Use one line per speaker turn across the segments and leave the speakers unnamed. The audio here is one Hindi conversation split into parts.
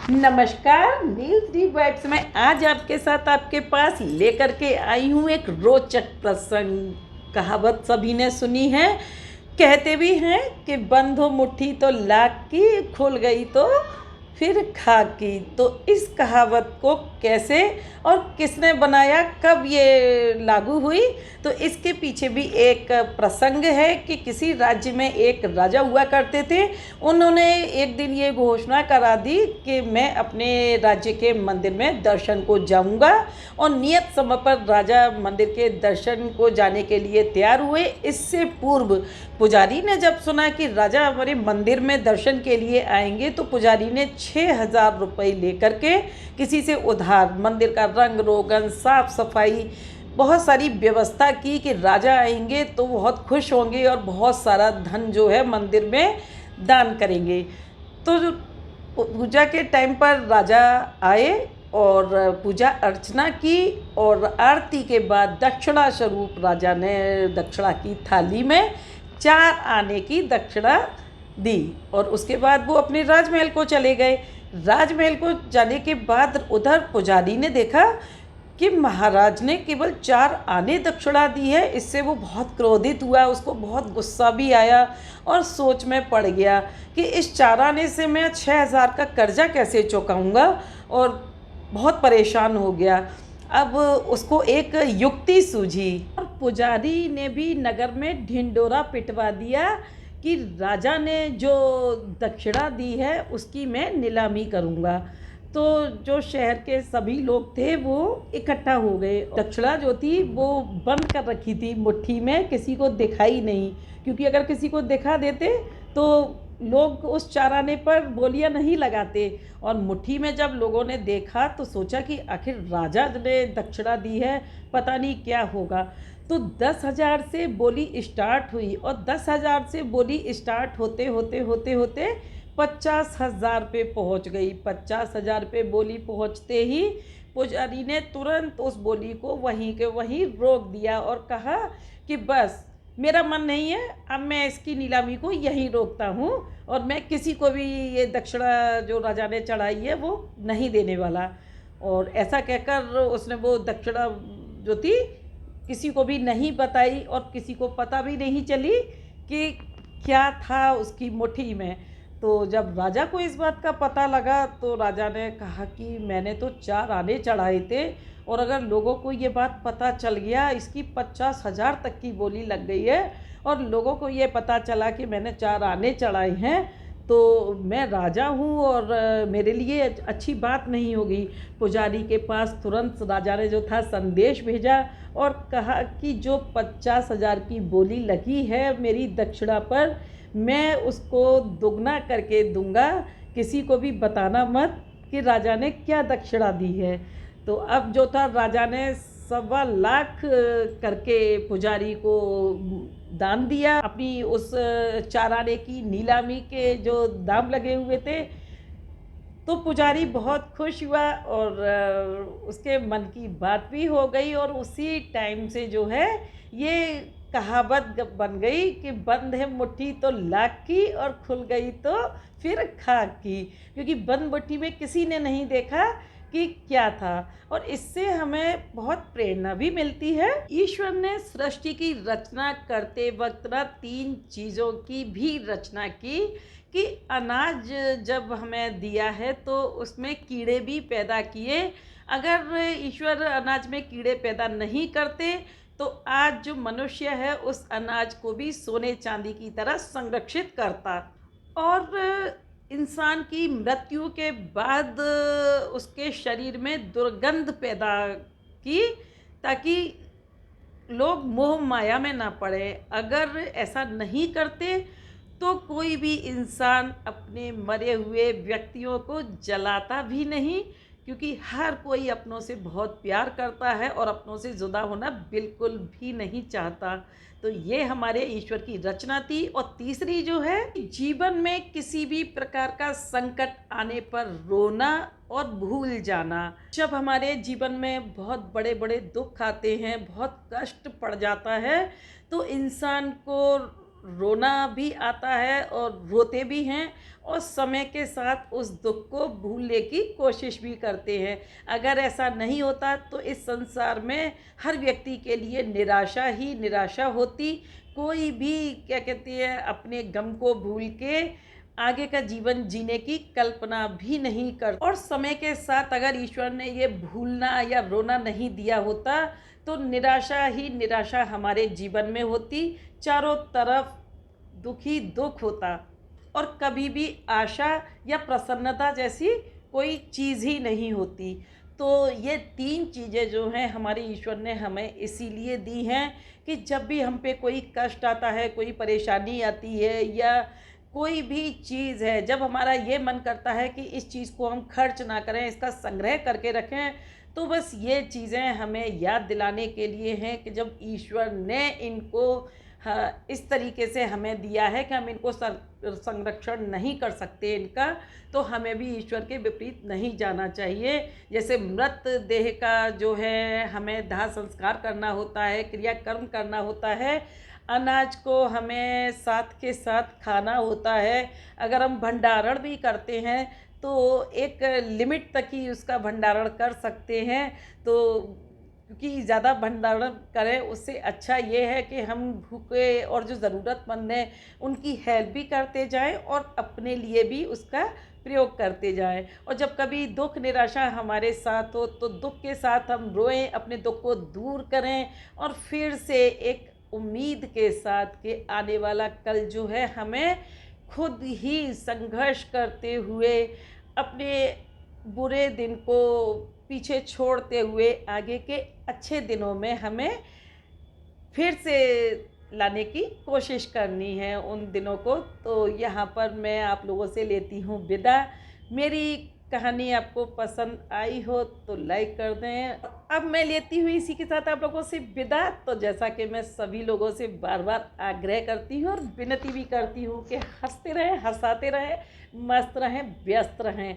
नमस्कार, न्यूज़ डी वाइब्स में आज आपके साथ आपके पास लेकर के आई हूँ एक रोचक प्रसंग। कहावत सभी ने सुनी है, कहते भी हैं कि बंद हो मुट्ठी तो लाख की, खुल गई तो फिर खाक की। तो इस कहावत को कैसे और किसने बनाया, कब ये लागू हुई, तो इसके पीछे भी एक प्रसंग है कि किसी राज्य में एक राजा हुआ करते थे। उन्होंने एक दिन ये घोषणा करा दी कि मैं अपने राज्य के मंदिर में दर्शन को जाऊंगा, और नियत समय पर राजा मंदिर के दर्शन को जाने के लिए तैयार हुए। इससे पूर्व पुजारी ने जब सुना कि राजा हमारे मंदिर में दर्शन के लिए आएंगे, तो पुजारी ने 6,000 रुपये लेकर के किसी से उधार मंदिर का रंग रोगन, साफ सफाई, बहुत सारी व्यवस्था की कि राजा आएंगे तो बहुत खुश होंगे और बहुत सारा धन जो है मंदिर में दान करेंगे। तो पूजा के टाइम पर राजा आए और पूजा अर्चना की, और आरती के बाद दक्षिणा स्वरूप राजा ने दक्षिणा की थाली में 4 आने की दक्षिणा दी, और उसके बाद वो अपने राजमहल को चले गए। राजमहल को जाने के बाद उधर पुजारी ने देखा कि महाराज ने केवल 4 आने दक्षिणा दी है। इससे वो बहुत क्रोधित हुआ, उसको बहुत गुस्सा भी आया और सोच में पड़ गया कि इस 4 आने से मैं 6,000 का कर्जा कैसे चुकाऊंगा, और बहुत परेशान हो गया। अब उसको एक युक्ति सूझी, और पुजारी ने भी नगर में ढिंडोरा पिटवा दिया कि राजा ने जो दक्षिणा दी है उसकी मैं नीलामी करूँगा। तो जो शहर के सभी लोग थे वो इकट्ठा हो गए। दक्षिणा जो थी वो बंद कर रखी थी मुट्ठी में, किसी को दिखाई नहीं, क्योंकि अगर किसी को दिखा देते तो लोग उस 4 आने पर बोलियां नहीं लगाते। और मुट्ठी में जब लोगों ने देखा तो सोचा कि आखिर राजा ने दक्षिणा दी है, पता नहीं क्या होगा। तो 10,000 से बोली स्टार्ट हुई, और 10,000 से बोली स्टार्ट होते होते होते होते 50,000 पे पहुंच गई। 50,000 पे बोली पहुंचते ही पुजारी ने तुरंत उस बोली को वहीं के वहीं रोक दिया और कहा कि बस मेरा मन नहीं है, अब मैं इसकी नीलामी को यहीं रोकता हूँ, और मैं किसी को भी ये दक्षिणा जो राजा ने चढ़ाई है वो नहीं देने वाला। और ऐसा कहकर उसने वो दक्षिणा जो थी किसी को भी नहीं बताई, और किसी को पता भी नहीं चली कि क्या था उसकी मुट्ठी में। तो जब राजा को इस बात का पता लगा तो राजा ने कहा कि मैंने तो 4 आने चढ़ाए थे, और अगर लोगों को ये बात पता चल गया, इसकी 50,000 तक की बोली लग गई है, और लोगों को ये पता चला कि मैंने 4 आने चढ़ाए हैं, तो मैं राजा हूँ और मेरे लिए अच्छी बात नहीं होगी। पुजारी के पास तुरंत राजा ने जो था संदेश भेजा और कहा कि जो 50,000 की बोली लगी है मेरी दक्षिणा पर, मैं उसको दुगना करके दूंगा, किसी को भी बताना मत कि राजा ने क्या दक्षिणा दी है। तो अब जो था राजा ने 1,25,00,000 करके पुजारी को दान दिया, अपनी उस 4 आने की नीलामी के जो दाम लगे हुए थे। तो पुजारी बहुत खुश हुआ, और उसके मन की बात भी हो गई, और उसी टाइम से जो है ये कहावत बन गई कि बंद है मुट्ठी तो लाख की, और खुल गई तो फिर खाक की। क्योंकि बंद मुट्ठी में किसी ने नहीं देखा कि क्या था। और इससे हमें बहुत प्रेरणा भी मिलती है। ईश्वर ने सृष्टि की रचना करते वक्त ना 3 चीज़ों की भी रचना की, कि अनाज जब हमें दिया है तो उसमें कीड़े भी पैदा किए। अगर ईश्वर अनाज में कीड़े पैदा नहीं करते तो आज जो मनुष्य है उस अनाज को भी सोने चांदी की तरह संरक्षित करता। और इंसान की मृत्यु के बाद उसके शरीर में दुर्गंध पैदा की, ताकि लोग मोह माया में ना पड़े। अगर ऐसा नहीं करते तो कोई भी इंसान अपने मरे हुए व्यक्तियों को जलाता भी नहीं, क्योंकि हर कोई अपनों से बहुत प्यार करता है और अपनों से जुदा होना बिल्कुल भी नहीं चाहता। तो ये हमारे ईश्वर की रचना थी। और तीसरी जो है, जीवन में किसी भी प्रकार का संकट आने पर रोना और भूल जाना। जब हमारे जीवन में बहुत बड़े बड़े दुख आते हैं, बहुत कष्ट पड़ जाता है, तो इंसान को रोना भी आता है और रोते भी हैं, और समय के साथ उस दुख को भूलने की कोशिश भी करते हैं। अगर ऐसा नहीं होता तो इस संसार में हर व्यक्ति के लिए निराशा ही निराशा होती। कोई भी क्या कहती है अपने गम को भूल के आगे का जीवन जीने की कल्पना भी नहीं कर। और समय के साथ अगर ईश्वर ने ये भूलना या रोना नहीं दिया होता तो निराशा ही निराशा हमारे जीवन में होती, चारों तरफ दुख ही दुख होता, और कभी भी आशा या प्रसन्नता जैसी कोई चीज़ ही नहीं होती। तो ये 3 चीज़ें जो हैं हमारे ईश्वर ने हमें इसीलिए दी हैं कि जब भी हम पे कोई कष्ट आता है, कोई परेशानी आती है, या कोई भी चीज़ है, जब हमारा ये मन करता है कि इस चीज़ को हम खर्च ना करें, इसका संग्रह करके रखें, तो बस ये चीज़ें हमें याद दिलाने के लिए हैं कि जब ईश्वर ने इनको हाँ, इस तरीके से हमें दिया है कि हम इनको संरक्षण नहीं कर सकते इनका, तो हमें भी ईश्वर के विपरीत नहीं जाना चाहिए। जैसे मृत देह का जो है हमें दाह संस्कार करना होता है, क्रियाकर्म करना होता है, अनाज को हमें साथ के साथ खाना होता है। अगर हम भंडारण भी करते हैं तो एक लिमिट तक ही उसका भंडारण कर सकते हैं। तो क्योंकि ज़्यादा भंडारण करें उससे अच्छा ये है कि हम भूखे और जो ज़रूरतमंद हैं उनकी हेल्प भी करते जाएं और अपने लिए भी उसका प्रयोग करते जाएं। और जब कभी दुख निराशा हमारे साथ हो तो दुख के साथ हम रोएं, अपने दुख को दूर करें, और फिर से एक उम्मीद के साथ कि आने वाला कल जो है हमें खुद ही संघर्ष करते हुए अपने बुरे दिन को पीछे छोड़ते हुए आगे के अच्छे दिनों में हमें फिर से लाने की कोशिश करनी है उन दिनों को। तो यहाँ पर मैं आप लोगों से लेती हूँ विदा। मेरी कहानी आपको पसंद आई हो तो लाइक कर दें। अब मैं लेती हुई इसी के साथ आप लोगों से विदा। तो जैसा कि मैं सभी लोगों से बार बार आग्रह करती हूँ और विनती भी करती हूँ कि हंसते रहें, हंसाते रहें, मस्त रहें, व्यस्त रहें,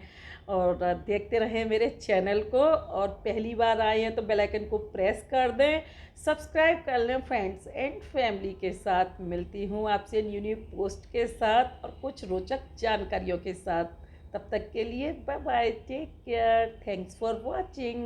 और देखते रहें मेरे चैनल को। और पहली बार आए हैं तो बेल आइकन को प्रेस कर दें, सब्सक्राइब कर लें। फ्रेंड्स एंड फैमिली के साथ मिलती हूँ आपसे न्यू पोस्ट के साथ और कुछ रोचक जानकारियों के साथ। तब तक के लिए bye bye, take care, thanks for watching.